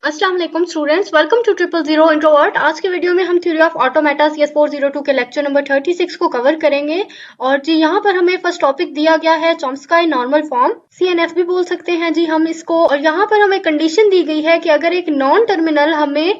अस्सलाम वालेकुम students, welcome to 000 introvert. आज के वीडियो में हम थ्योरी ऑफ ऑटोमेटा CS 402 के लेक्चर नंबर 36 को कवर करेंगे। और जी यहाँ पर हमें फर्स्ट टॉपिक दिया गया है चॉम्स्की नॉर्मल फॉर्म, CNF भी बोल सकते हैं जी हम इसको। और यहाँ पर हमें कंडीशन दी गई है कि अगर एक नॉन टर्मिनल हमें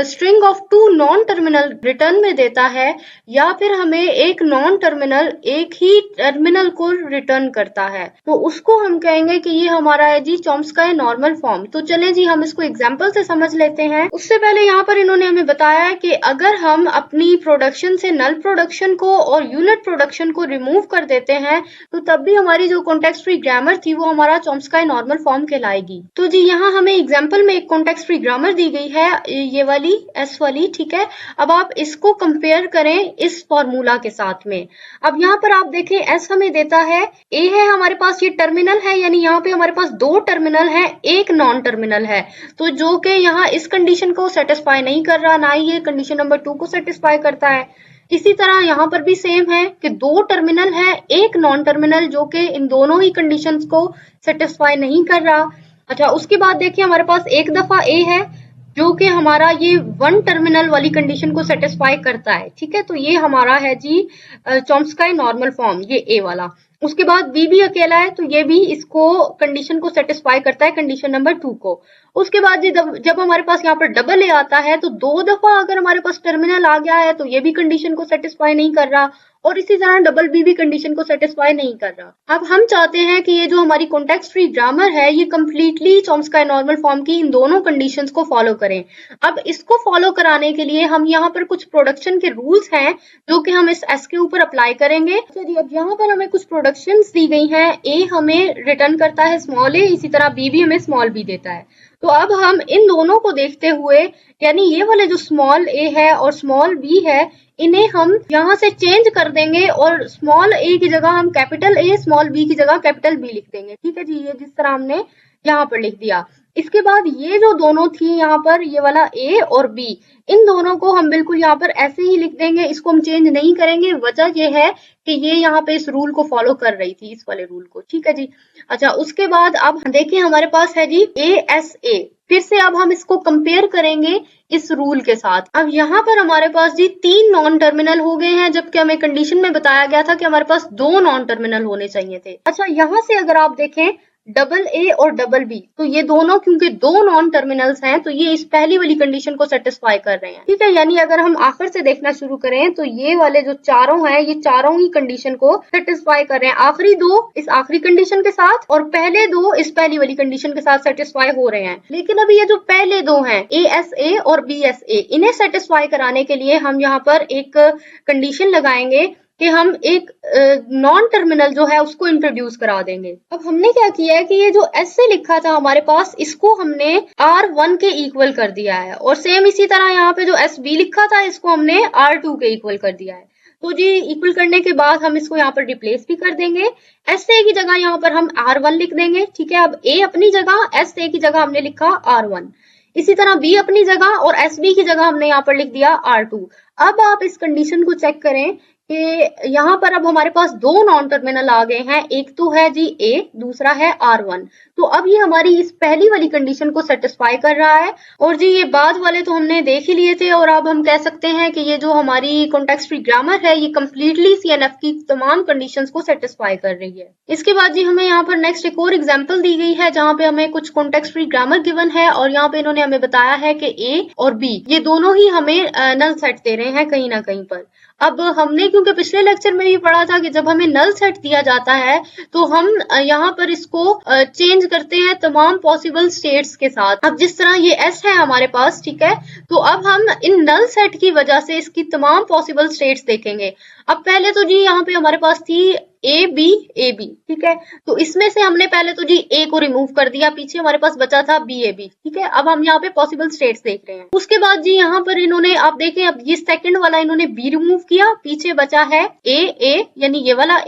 string of 2 non terminal return में देता है या फिर हमें एक नॉन टर्मिनल एक ही टर्मिनल को रिटर्न करता है, तो उसको हम कहेंगे कि ये हमारा है जी चॉम्स्की नॉर्मल फॉर्म। तो चलें जी हम इसको एग्जाम्पल से समझ लेते हैं। उससे पहले यहाँ पर इन्होंने हमें बताया कि अगर हम अपनी प्रोडक्शन से नल प्रोडक्शन को और यूनिट प्रोडक्शन को रिमूव कर देते हैं तो तब भी हमारी जो कॉन्टेक्स्ट फ्री ग्रामर थी वो हमारा चॉम्स्की नॉर्मल फॉर्म कहलाएगी। तो जी यहाँ हमें एग्जाम्पल में एक कॉन्टेक्स्ट फ्री ग्रामर दी गई है, ये वाली एस वाली, ठीक है। अब आप इसको कंपेयर करें इस फॉर्मूला के साथ में। अब यहाँ पर आप देखें एस हमें देता है, ए है हमारे पास, ये टर्मिनल है, यानी यहाँ पे हमारे पास 2 टर्मिनल है, एक नॉन टर्मिनल है, तो जो कि यहाँ इस कंडीशन को सेटिस्फाई नहीं कर रहा, ना ही ये कंडीशन नंबर 2 को सेटिस्फाई करता है। इसी तरह यहाँ पर भी सेम है कि 2 टर्मिनल है, एक नॉन टर्मिनल, जो कि इन दोनों ही कंडीशंस को सेटिस्फाई नहीं कर रहा। अच्छा, उसके बाद देखिए हमारे पास एक दफा ए है जो कि हमारा ये 1 टर्मिनल वाली कंडीशन को सेटिस्फाई करता है, ठीक है। तो ये हमारा है जी चॉम्स्की नॉर्मल फॉर्म, ये ए वाला। उसके बाद बी भी अकेला है, तो ये भी इसको कंडीशन को सेटिस्फाई करता है, कंडीशन नंबर 2 को। उसके बाद जब हमारे पास यहाँ पर डबल ए आता है तो 2 दफा अगर हमारे पास टर्मिनल आ गया है तो ये भी कंडीशन को सेटिस्फाई नहीं कर रहा, और इसी तरह डबल बी भी कंडीशन को सेटिस्फाई नहीं कर रहा। अब हम चाहते हैं कि ये जो हमारी कॉन्टेक्स्ट फ्री ग्रामर है ये कंप्लीटली चॉम्स्की नॉर्मल फॉर्म की इन दोनों कंडीशंस को फॉलो करें। अब इसको फॉलो कराने के लिए हम यहाँ पर कुछ प्रोडक्शन के रूल्स हैं जो कि हम इस एस के ऊपर अप्लाई करेंगे। चलिए अब यहाँ पर हमें कुछ प्रोडक्शन दी गई हैं, ए हमें रिटर्न करता है स्मॉल ए, इसी तरह बी भी हमें स्मॉल बी देता है। तो अब हम इन दोनों को देखते हुए, यानी ये वाले जो स्मॉल ए है और स्मॉल बी है, इन्हें हम यहाँ से चेंज कर देंगे और स्मॉल ए की जगह हम कैपिटल ए, स्मॉल बी की जगह कैपिटल बी लिख देंगे, ठीक है जी। ये जिस तरह हमने यहाँ पर लिख दिया। इसके बाद ये जो दोनों थी यहाँ पर, ये वाला ए और बी, इन दोनों को हम बिल्कुल यहाँ पर ऐसे ही लिख देंगे, इसको हम चेंज नहीं करेंगे। वजह ये है कि ये यहाँ पे इस रूल को फॉलो कर रही थी, इस वाले रूल को, ठीक है जी। अच्छा, उसके बाद अब देखिए हमारे पास है जी ए, फिर से अब हम इसको कंपेयर करेंगे इस रूल के साथ। अब यहाँ पर हमारे पास जी 3 नॉन टर्मिनल हो गए हैं, जबकि हमें कंडीशन में बताया गया था कि हमारे पास 2 नॉन टर्मिनल होने चाहिए थे। अच्छा, यहाँ से अगर आप देखें डबल ए और डबल बी, तो ये दोनों क्योंकि 2 नॉन टर्मिनल्स हैं तो ये इस पहली वाली कंडीशन को सेटिस्फाई कर रहे हैं, ठीक है। यानी अगर हम आखिर से देखना शुरू करें तो ये वाले जो चारों हैं ये चारों ही कंडीशन को सेटिस्फाई कर रहे हैं। आखिरी 2 इस आखिरी कंडीशन के साथ और पहले 2 इस पहली वाली कंडीशन के साथ सेटिस्फाई हो रहे हैं। लेकिन अभी ये जो पहले 2 हैं ASA और BSA, इन्हें सेटिस्फाई कराने के लिए हम यहाँ पर एक कंडीशन लगाएंगे कि हम एक नॉन टर्मिनल जो है उसको इंट्रोड्यूस करा देंगे। अब हमने क्या किया है कि ये जो एस से लिखा था हमारे पास, इसको हमने R1 के इक्वल कर दिया है, और सेम इसी तरह यहाँ पे जो SB लिखा था इसको हमने R2 के इक्वल कर दिया है। तो जी इक्वल करने के बाद हम इसको यहाँ पर रिप्लेस भी कर देंगे। SA की जगह यहाँ पर हम R1 लिख देंगे, ठीक है। अब A अपनी जगह, SA की जगह हमने लिखा R1, इसी तरह B अपनी जगह और SB की जगह हमने यहाँ पर लिख दिया R2। अब आप इस कंडीशन को चेक करें कि यहाँ पर अब हमारे पास 2 नॉन टर्मिनल आ गए हैं, एक तो है जी A, दूसरा है R1। तो अब ये हमारी इस पहली वाली कंडीशन को सेटिस्फाई कर रहा है, और जी ये बाद वाले तो हमने देख ही लिए थे। और अब हम कह सकते हैं कि ये जो हमारी कॉन्टेक्स्ट फ्री ग्रामर है ये कंप्लीटली CNF की तमाम कंडीशंस को सेटिस्फाई कर रही है। इसके बाद जी हमें यहाँ पर नेक्स्ट एक और एग्जाम्पल दी गई है जहाँ पे हमें कुछ कॉन्टेक्स्ट फ्री ग्रामर गिवन है, और यहाँ पे इन्होंने हमें बताया है कि A और B ये दोनों ही हमें नल सेट दे रहे हैं कहीं ना कहीं पर। अब हमने क्योंकि पिछले लेक्चर में भी पढ़ा था कि जब हमें नल सेट दिया जाता है तो हम यहाँ पर इसको चेंज करते हैं तमाम पॉसिबल स्टेट्स के साथ। अब जिस तरह ये S है हमारे पास, ठीक है, तो अब हम इन नल सेट की वजह से इसकी तमाम पॉसिबल स्टेट्स देखेंगे। अब पहले तो जी यहाँ पे हमारे पास थी AB, ठीक है, तो इसमें से हमने पहले तो जी A को रिमूव कर दिया, पीछे हमारे पास बचा था BAB, ठीक है। अब हम यहाँ पे पॉसिबल स्टेट्स देख रहे हैं। उसके बाद जी यहाँ पर इन्होंने, आप देखें, अब ये सेकंड वाला इन्होंने B रिमूव किया, पीछे बचा है A, यानी ये वाला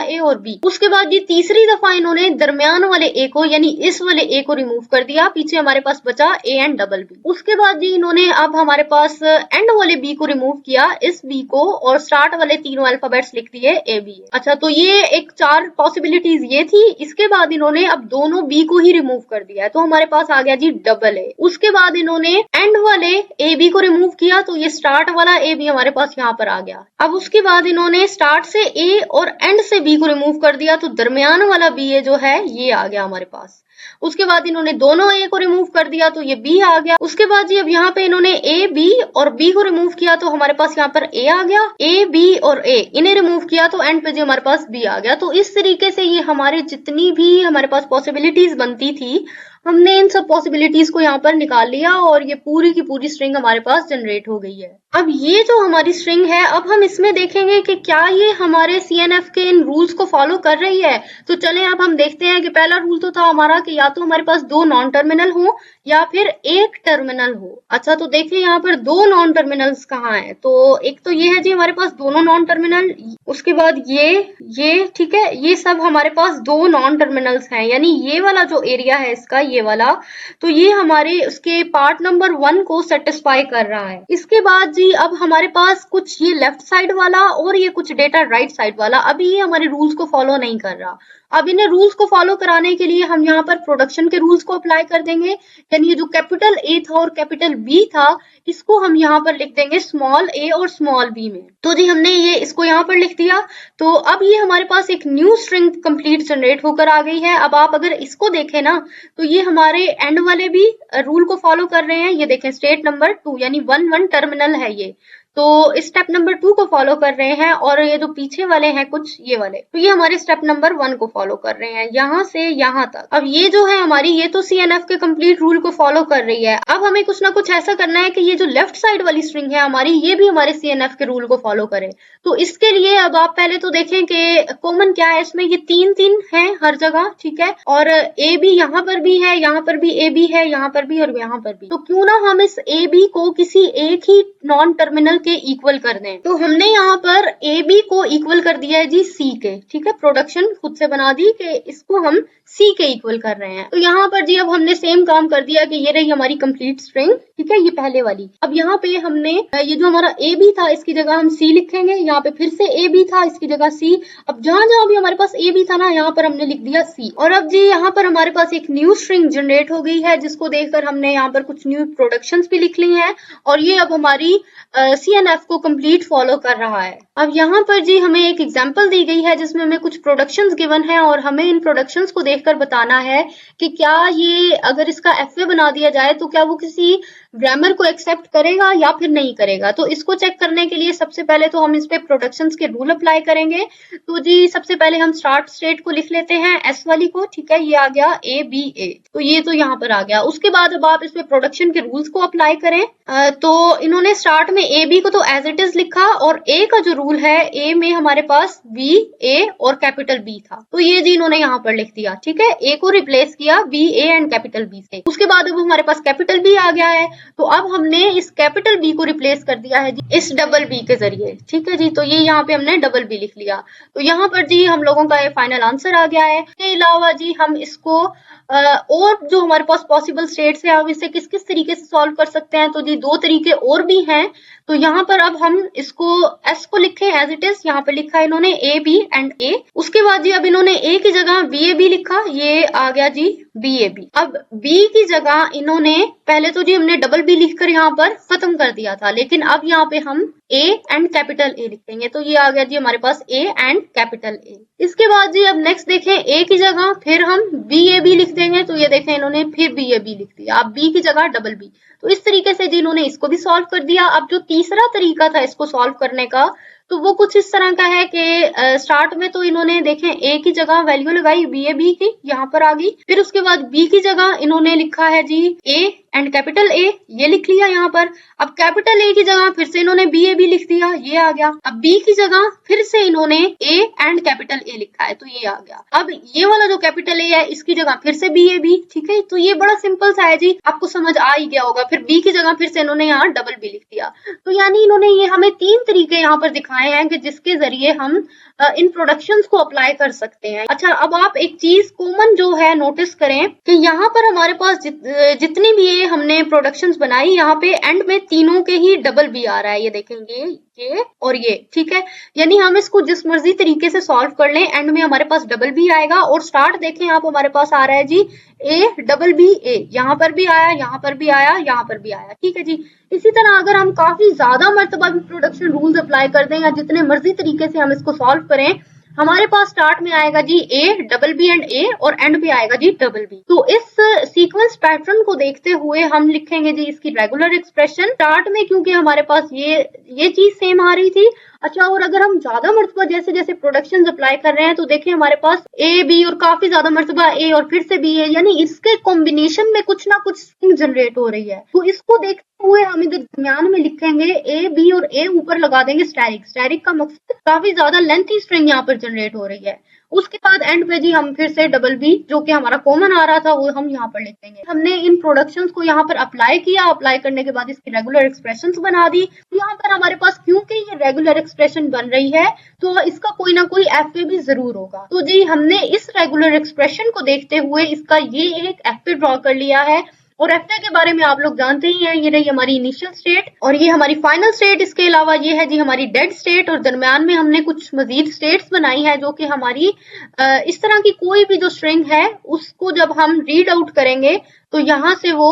A और B। उसके बाद जी तीसरी दफा इन्होंने दरमियान वाले A को, यानी इस वाले A को रिमूव कर दिया, पीछे हमारे पास बचा A एंड डबल B। उसके बाद जी इन्होंने अब हमारे पास एंड वाले B को रिमूव किया, इस B को, और स्टार्ट वाले तीनों अल्फाबेट्स लिख दिए AB। अच्छा, तो ये एक 4 पॉसिबिलिटीज ये थी। इसके बाद इन्होंने अब दोनों बी को ही रिमूव कर दिया है, तो हमारे पास आ गया जी डबल ए। उसके बाद इन्होंने एंड वाले ए बी को रिमूव किया, तो ये स्टार्ट वाला ए बी हमारे पास यहाँ पर आ गया। अब उसके बाद इन्होंने स्टार्ट से ए और एंड से बी को रिमूव कर दिया, तो दरमियान वाला बी ए जो है ये आ गया हमारे पास। उसके बाद इन्होंने दोनों ए को रिमूव कर दिया, तो ये बी आ गया। उसके बाद जी अब यहाँ पे इन्होंने ए बी और बी को रिमूव किया, तो हमारे पास यहाँ पर ए आ गया। ए बी और ए इन्हें रिमूव किया, तो एंड पे जी हमारे पास बी आ गया। तो इस तरीके से ये हमारे जितनी भी हमारे पास पॉसिबिलिटीज बनती थी, हमने इन सब पॉसिबिलिटीज को यहाँ पर निकाल लिया और ये पूरी की पूरी स्ट्रिंग हमारे पास जनरेट हो गई है। अब ये जो हमारी स्ट्रिंग है, अब हम इसमें देखेंगे कि क्या ये हमारे CNF के इन रूल्स को फॉलो कर रही है। तो चलें अब हम देखते हैं कि पहला रूल तो था हमारा कि या तो हमारे पास 2 नॉन टर्मिनल हो या फिर एक टर्मिनल हो। अच्छा, तो देखिए यहाँ पर 2 नॉन टर्मिनल्स कहाँ है। तो एक तो ये है जी हमारे पास दोनों नॉन टर्मिनल, उसके बाद ये ठीक है, ये सब हमारे पास 2 नॉन टर्मिनल्स हैं, यानी ये वाला जो एरिया है इसका, ये वाला, तो ये हमारे उसके पार्ट नंबर 1 को सेटिस्फाई कर रहा है। इसके बाद जी अब हमारे पास कुछ ये लेफ्ट साइड वाला और ये कुछ डेटा राइट साइड वाला, अभी ये हमारे रूल्स को फॉलो नहीं कर रहा। अब इन्हें रूल्स को फॉलो कराने के लिए हम यहाँ पर प्रोडक्शन के रूल्स को अप्लाई कर देंगे, यानी ये जो कैपिटल ए था और कैपिटल बी था, इसको हम यहाँ पर लिख देंगे स्मॉल ए और स्मॉल बी में। तो जी हमने ये इसको यहाँ पर लिख दिया। तो अब ये हमारे पास एक न्यू स्ट्रिंग कंप्लीट जनरेट होकर आ गई है। अब आप अगर इसको देखें ना, तो ये हमारे एंड वाले भी रूल को फॉलो कर रहे हैं। ये देखें स्टेट नंबर 2 यानी 1 टर्मिनल है ये, तो स्टेप नंबर 2 को फॉलो कर रहे हैं। और ये जो पीछे वाले हैं कुछ ये वाले, तो ये हमारे स्टेप नंबर 1 को फॉलो कर रहे हैं यहाँ से यहाँ तक। अब ये जो है हमारी, ये तो CNF के कंप्लीट रूल को फॉलो कर रही है। अब हमें कुछ ना कुछ ऐसा करना है कि ये जो लेफ्ट साइड वाली स्ट्रिंग है हमारी, ये भी हमारे CNF के रूल को फॉलो करे। तो इसके लिए अब आप पहले तो देखें कि कॉमन क्या है इसमें, ये 3 है हर जगह, ठीक है। और ए बी यहाँ पर भी है, यहाँ पर भी ए बी है, यहाँ पर भी और यहाँ पर भी। तो क्यों ना हम इस ए बी को किसी एक ही नॉन टर्मिनल के इक्वल कर दें। तो हमने यहाँ पर ए बी को इक्वल कर दिया है जी सी के, ठीक है। प्रोडक्शन खुद से बना दी कि इसको हम सी के इक्वल कर रहे हैं। तो यहाँ पर जी अब हमने सेम काम कर दिया कि ये रही हमारी कंप्लीट स्ट्रिंग, ठीक है, ये पहले वाली। अब यहाँ पे हमने ये जो हमारा ए बी था इसकी जगह हम सी लिखेंगे, यहाँ पे फिर से ए बी था इसकी जगह सी। अब जहां जहां भी हमारे पास ए बी था ना, यहाँ पर हमने लिख दिया सी। और अब जी यहाँ पर हमारे पास एक न्यू स्ट्रिंग जनरेट हो गई है, जिसको देखकर हमने यहाँ पर कुछ न्यू प्रोडक्शंस भी लिख ली हैं। और ये अब हमारी CNF को कंप्लीट फॉलो कर रहा है। अब यहाँ पर जी हमें एक एग्जांपल दी गई है जिसमें हमें कुछ प्रोडक्शंस गिवन है और हमें इन प्रोडक्शंस को देखकर बताना है कि क्या ये अगर इसका FA बना दिया जाए तो क्या वो किसी ग्रामर को एक्सेप्ट करेगा या फिर नहीं करेगा। तो इसको चेक करने के लिए सबसे पहले तो हम इस पे प्रोडक्शंस के रूल अप्लाई करेंगे। तो जी सबसे पहले हम स्टार्ट स्टेट को लिख लेते हैं, एस वाली को, ठीक है। ये आ गया ABA, तो ये तो यहाँ पर आ गया। उसके बाद अब आप इस पे प्रोडक्शन के रूल्स को अप्लाई करें। तो इन्होंने स्टार्ट में AB को तो एज इट इज लिखा और A का जो रूल है, A में हमारे पास B, A और कैपिटल B था, तो ये जी इन्होंने यहाँ पर लिख दिया, ठीक है। A को रिप्लेस किया B, A and capital B से। उसके बाद अब हमारे पास कैपिटल B आ गया है, तो अब हमने इस कैपिटल B को रिप्लेस कर दिया है जी इस डबल B के जरिए, ठीक है जी। तो ये यहाँ पे हमने डबल B लिख लिया। तो यहाँ पर जी हम लोगों का ये फाइनल आंसर आ गया है। इसके अलावा जी हम इसको और जो हमारे पास पॉसिबल स्टेट्स है, हम इसे किस किस तरीके से सॉल्व कर सकते हैं। तो जी 2 तरीके और भी हैं। तो यहाँ पर अब हम इसको S को लिखें एज इट इज, यहाँ पे लिखा है इन्होंने AB एंड A। उसके बाद जी अब इन्होंने A की जगह BAB लिखा, ये आ गया जी BAB। अब B की जगह इन्होंने, पहले तो जी हमने डबल B लिखकर यहाँ पर खत्म कर दिया था, लेकिन अब यहाँ पे हम A एंड कैपिटल A लिखेंगे। तो ये आ गया जी हमारे पास A एंड कैपिटल A। इसके बाद जी अब नेक्स्ट देखें, A की जगह फिर हम BAB लिख देंगे। तो ये देखें इन्होंने फिर BAB लिख दिया, अब B की जगह डबल B। तो इस तरीके से जी इन्होंने इसको भी सॉल्व कर दिया। अब जो तीसरा तरीका था इसको सॉल्व करने का, तो वो कुछ इस तरह का है कि स्टार्ट में तो इन्होंने देखें A की जगह वैल्यू लगाई BAB की, यहाँ पर आ गई। फिर उसके बाद B की जगह इन्होंने लिखा है जी A एंड कैपिटल A, ये लिख लिया यहाँ पर। अब कैपिटल A की जगह फिर से इन्होंने BAB लिख दिया, ये आ गया। अब B की जगह फिर से इन्होंने A एंड कैपिटल A लिखा है, तो ये आ गया। अब ये वाला जो कैपिटल A है इसकी जगह फिर से BAB, ठीक है। तो ये बड़ा सिंपल सा है जी, आपको समझ आ ही गया होगा। फिर B की जगह फिर से इन्होंने यहाँ डबल B लिख दिया। तो यानी इन्होंने ये हमें 3 तरीके यहाँ पर दिखाए हैं कि जिसके जरिए हम इन प्रोडक्शंस को अप्लाई कर सकते हैं। अच्छा, अब आप एक चीज कॉमन जो है नोटिस करें कि यहाँ पर हमारे पास जितनी भी ये हमने प्रोडक्शंस बनाई, यहाँ पे एंड में तीनों के ही डबल B आ रहा है। ये देखेंगे ये और ये, ठीक है। यानी हम इसको जिस मर्जी तरीके से सॉल्व कर लें, एंड में हमारे पास डबल बी आएगा। और स्टार्ट देखें आप, हमारे पास आ रहा है जी ए डबल बी ए, यहाँ पर भी आया, यहाँ पर भी आया, यहाँ पर भी आया, ठीक है जी। इसी तरह अगर हम काफी ज्यादा मर्तबा भी प्रोडक्शन रूल्स अप्लाई कर दें या जितने मर्जी तरीके से हम इसको सॉल्व करें, हमारे पास स्टार्ट में आएगा जी ए डबल बी एंड ए, और एंड पे आएगा जी डबल बी। तो इस सीक्वेंस पैटर्न को देखते हुए हम लिखेंगे जी इसकी रेगुलर एक्सप्रेशन। स्टार्ट में क्योंकि हमारे पास ये चीज सेम आ रही थी। अच्छा, और अगर हम ज्यादा मर्तबा जैसे जैसे प्रोडक्शन अप्लाई कर रहे हैं तो देखिए हमारे पास ए बी और काफी ज्यादा मर्तबा ए और फिर से बी है, यानी इसके कॉम्बिनेशन में कुछ ना कुछ स्ट्रिंग जनरेट हो रही है। तो इसको देखते हुए हम इधर दरमियान में लिखेंगे ए बी और ए ऊपर लगा देंगे स्टैरिक। स्टैरिक का मकसद काफी ज्यादा लेंथी स्ट्रिंग यहाँ पर जनरेट हो रही है। उसके बाद एंड पे जी हम फिर से डबल बी, जो कि हमारा कॉमन आ रहा था, वो हम यहाँ पर लिख देंगे। हमने इन प्रोडक्शंस को यहाँ पर अप्लाई किया। अप्लाई करने के बाद इसकी रेगुलर एक्सप्रेशंस बना दी। यहाँ पर हमारे पास क्योंकि ये रेगुलर एक्सप्रेशन बन रही है तो इसका कोई ना कोई एफ भी जरूर होगा। तो जी हमने इस रेगुलर एक्सप्रेशन को देखते हुए इसका ये एक एफ ड्रॉ कर लिया है। और एफ के बारे में आप लोग जानते ही हैं, ये रही हमारी इनिशियल स्टेट और ये हमारी फाइनल स्टेट। इसके अलावा ये है जी हमारी डेड स्टेट, और दरमियान में हमने कुछ मजीद स्टेट्स बनाई है जो कि हमारी इस तरह की कोई भी जो स्ट्रिंग है उसको जब हम रीड आउट करेंगे तो यहाँ से वो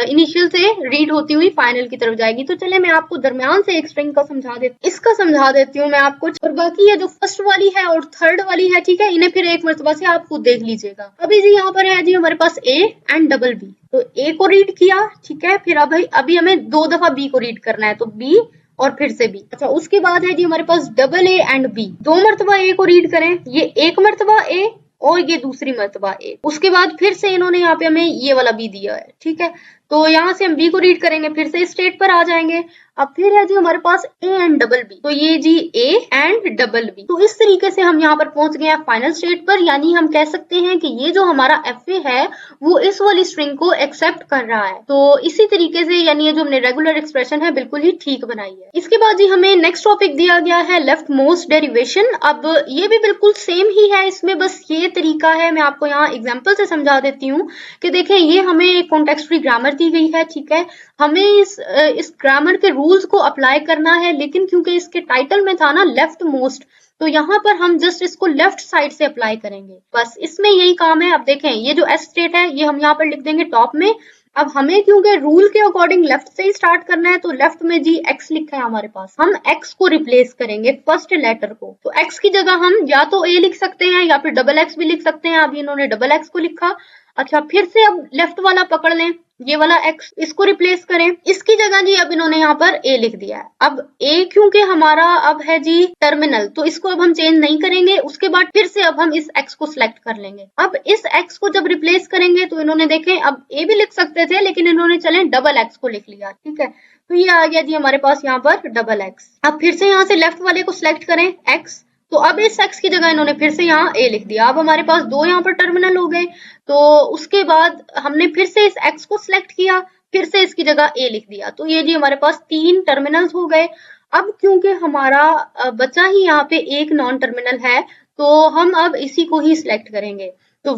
इनिशियल से रीड होती हुई फाइनल की तरफ जाएगी। तो चले मैं आपको दरमियान से एक स्ट्रिंग का समझा देती हूँ मैं आपको। और बाकी ये जो फर्स्ट वाली है और थर्ड वाली है, ठीक है, इन्हें फिर एक मरतबा से आप खुद देख लीजिएगा। अभी जी यहाँ पर है जी हमारे पास ए एंड डबल बी। तो ए को रीड किया, ठीक है, फिर अभी हमें 2 दफा बी को रीड करना है, तो बी और फिर से बी। अच्छा, उसके बाद है जी हमारे पास डबल ए एंड बी। 2 मरतबा ए को रीड करें, ये 1 मरतबा ए और ये दूसरी मरतबा ए। उसके बाद फिर से इन्होंने यहाँ पे हमें ये वाला बी दिया है, ठीक है। तो यहाँ से हम बी को रीड करेंगे, फिर से स्टेट पर आ जाएंगे। अब फिर है जी हमारे पास ए एंड डबल बी। तो ये जी ए एंड डबल बी। तो इस तरीके से हम यहाँ पर पहुंच गए हैं फाइनल स्टेट पर। यानी हम कह सकते हैं कि ये जो हमारा एफ ए है वो इस वाली स्ट्रिंग को एक्सेप्ट कर रहा है। तो इसी तरीके से यानी ये जो हमने रेगुलर एक्सप्रेशन है बिल्कुल ही ठीक बनाई है। इसके बाद जी हमें नेक्स्ट टॉपिक दिया गया है लेफ्ट मोस्ट डेरिवेशन। अब ये भी बिल्कुल सेम ही है, इसमें बस ये तरीका है, मैं आपको यहाँ एग्जाम्पल से समझा देती हूँ कि देखें ये हमें एक कॉन्टेक्स्ट फ्री ग्रामर दी गई है, ठीक है। हमें इस ग्रामर के रूल्स को अप्लाई करना है, लेकिन क्योंकि इसके टाइटल में था ना लेफ्ट मोस्ट, तो यहाँ पर हम जस्ट इसको लेफ्ट साइड से अप्लाई करेंगे, बस इसमें यही काम है। अब देखें ये जो एस स्टेट है ये हम यहाँ पर लिख देंगे टॉप में। अब हमें क्योंकि रूल के अकॉर्डिंग लेफ्ट से ही स्टार्ट करना है, तो लेफ्ट में जी एक्स लिखा है हमारे पास, हम एक्स को रिप्लेस करेंगे फर्स्ट लेटर को। तो एक्स की जगह हम या तो ए लिख सकते हैं या फिर डबल एक्स भी लिख सकते हैं। अभी इन्होंने डबल एक्स को लिखा। अच्छा, फिर से अब लेफ्ट वाला पकड़ लें, ये वाला x, इसको रिप्लेस करें। इसकी जगह जी अब इन्होंने यहाँ पर a लिख दिया है। अब a क्योंकि हमारा अब है जी टर्मिनल, तो इसको अब हम चेंज नहीं करेंगे। उसके बाद फिर से अब हम इस x को सिलेक्ट कर लेंगे। अब इस x को जब रिप्लेस करेंगे तो इन्होंने देखें अब a भी लिख सकते थे, लेकिन इन्होंने चले डबल x को लिख लिया, ठीक है। तो ये आ गया जी हमारे पास यहाँ पर डबल x। अब फिर से यहाँ से लेफ्ट वाले को सिलेक्ट करें x, तो अब इस x की जगह इन्होंने फिर से यहाँ a लिख दिया। अब हमारे पास 2 यहाँ पर टर्मिनल हो गए। तो उसके बाद हमने फिर से इस x को सिलेक्ट किया, फिर से इसकी जगह a लिख दिया। तो ये जी हमारे पास 3 टर्मिनल्स हो गए। अब क्योंकि हमारा बचा ही यहाँ पे एक नॉन टर्मिनल है, तो हम अब इसी को ही सिलेक्ट करेंगे। तो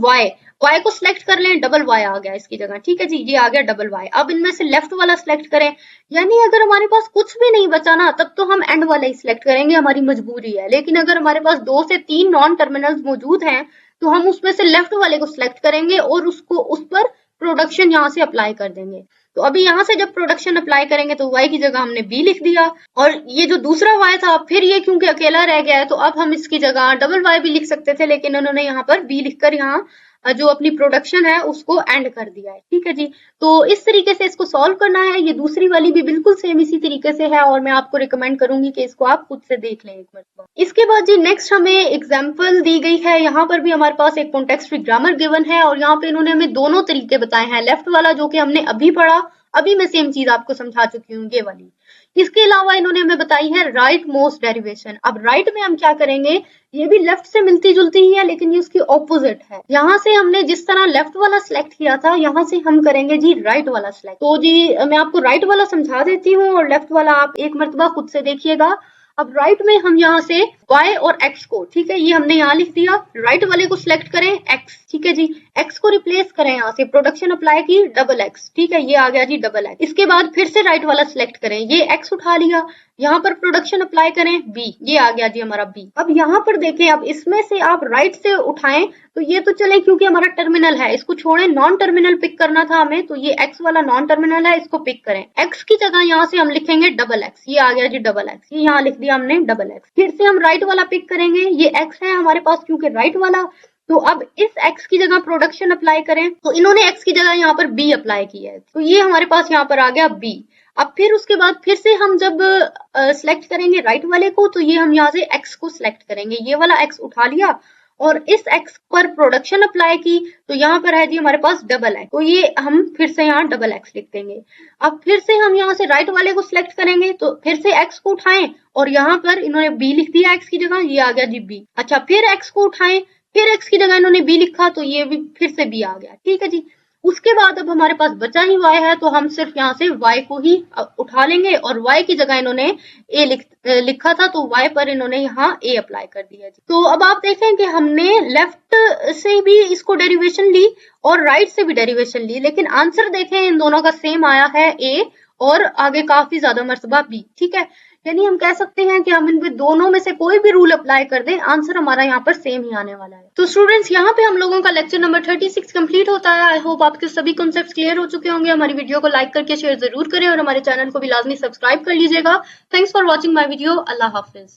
y को सिलेक्ट कर लें, डबल y आ गया इसकी जगह, ठीक है जी, ये आ गया डबल y। अब इनमें से लेफ्ट वाला सिलेक्ट करें, यानी अगर हमारे पास कुछ भी नहीं बचा ना तब तो हम एंड वाला ही सिलेक्ट करेंगे, हमारी मजबूरी है। लेकिन अगर हमारे पास 2 से 3 नॉन टर्मिनल्स मौजूद हैं तो हम उसमें से लेफ्ट वाले को सिलेक्ट करेंगे और उसको उस पर प्रोडक्शन यहाँ से अप्लाई कर देंगे। तो अभी यहाँ से जब प्रोडक्शन अप्लाई करेंगे तो y की जगह हमने b लिख दिया, और ये जो दूसरा y था फिर ये क्योंकि अकेला रह गया है तो अब हम इसकी जगह डबल y भी लिख सकते थे, लेकिन उन्होंने यहाँ पर b लिखकर यहाँ जो अपनी प्रोडक्शन है उसको एंड कर दिया है, ठीक है जी। तो इस तरीके से इसको सॉल्व करना है। ये दूसरी वाली भी बिल्कुल सेम इसी तरीके से है और मैं आपको रिकमेंड करूंगी कि इसको आप खुद से देख लें एक बार। इसके बाद जी नेक्स्ट हमें एग्जांपल दी गई है। यहाँ पर भी हमारे पास एक कॉन्टेक्स्ट फ्री ग्रामर गिवन है और यहाँ पे इन्होंने हमें दोनों तरीके बताए हैं। लेफ्ट वाला जो कि हमने अभी पढ़ा, अभी मैं सेम चीज आपको समझा चुकी हूँ, ये वाली। इसके अलावा इन्होंने हमें बताई है राइट मोस्ट डेरिवेशन। अब राइट में हम क्या करेंगे, ये भी लेफ्ट से मिलती जुलती ही है लेकिन ये उसकी ऑपोजिट है। यहाँ से हमने जिस तरह लेफ्ट वाला सिलेक्ट किया था, यहाँ से हम करेंगे जी राइट वाला सिलेक्ट। तो जी मैं आपको राइट वाला समझा देती हूँ और लेफ्ट वाला आप एक मरतबा खुद से देखिएगा। अब राइट में हम यहाँ से y और x को, ठीक है, ये हमने यहाँ लिख दिया, राइट वाले को सिलेक्ट करें x, ठीक है जी, x को रिप्लेस करें यहाँ से, प्रोडक्शन अप्लाई की डबल x, ठीक है, ये आ गया जी डबल x। इसके बाद फिर से राइट वाला सिलेक्ट करें, ये x उठा लिया, यहाँ पर प्रोडक्शन अप्लाई करें b, ये आ गया जी हमारा b। अब यहाँ पर देखें, अब इसमें से आप राइट से उठाएं तो ये तो चले क्योंकि हमारा टर्मिनल है, इसको छोड़ें, नॉन टर्मिनल पिक करना था हमें, तो ये x वाला नॉन टर्मिनल है, इसको पिक करें। x की जगह यहाँ से हम लिखेंगे डबल x, ये आ गया जी डबल x, ये यहाँ लिख दिया हमने डबल x। फिर से हम राइट वाला पिक करेंगे, ये x है हमारे पास क्योंकि राइट वाला, तो अब इस x की जगह प्रोडक्शन अप्लाई करें, तो इन्होंने x की जगह यहाँ पर b अप्लाई किया है, तो ये हमारे पास यहाँ पर आ गया b। अब फिर उसके बाद फिर से हम जब सिलेक्ट करेंगे राइट वाले को, तो ये हम यहाँ से x को सिलेक्ट करेंगे, ये वाला x उठा लिया और इस x पर प्रोडक्शन अप्लाई की, तो यहाँ पर है जी हमारे पास डबल x, तो ये हम फिर से यहाँ डबल x लिख देंगे। अब फिर से हम यहाँ से राइट वाले को सिलेक्ट करेंगे, तो फिर से x को उठाएं और यहाँ पर इन्होंने b लिख दिया x की जगह, ये आ गया जी b। अच्छा, फिर x को उठाएं, फिर x की जगह इन्होंने b लिखा, तो ये भी फिर से b आ गया, ठीक है जी। उसके बाद अब हमारे पास बचा ही y है, तो हम सिर्फ यहाँ से y को ही उठा लेंगे और y की जगह इन्होंने a लिखा था, तो y पर इन्होंने यहाँ a अप्लाई कर दिया जी। तो अब आप देखें कि हमने लेफ्ट से भी इसको डेरिवेशन ली और राइट से भी डेरिवेशन ली, लेकिन आंसर देखें इन दोनों का सेम आया है a और आगे काफी ज्यादा मर्तबा b, ठीक है। यानी हम कह सकते हैं कि हम इन दोनों में से कोई भी रूल अप्लाई कर दें, आंसर हमारा यहाँ पर सेम ही आने वाला है। तो स्टूडेंट्स, यहाँ पे हम लोगों का लेक्चर नंबर 36 कंप्लीट होता है। आई होप आपके सभी कॉन्सेप्ट्स क्लियर हो चुके होंगे। हमारी वीडियो को लाइक करके शेयर जरूर करें और हमारे चैनल को भी लाजमी सब्सक्राइब कर लीजिएगा। Thanks for watching my video. Allah Hafiz.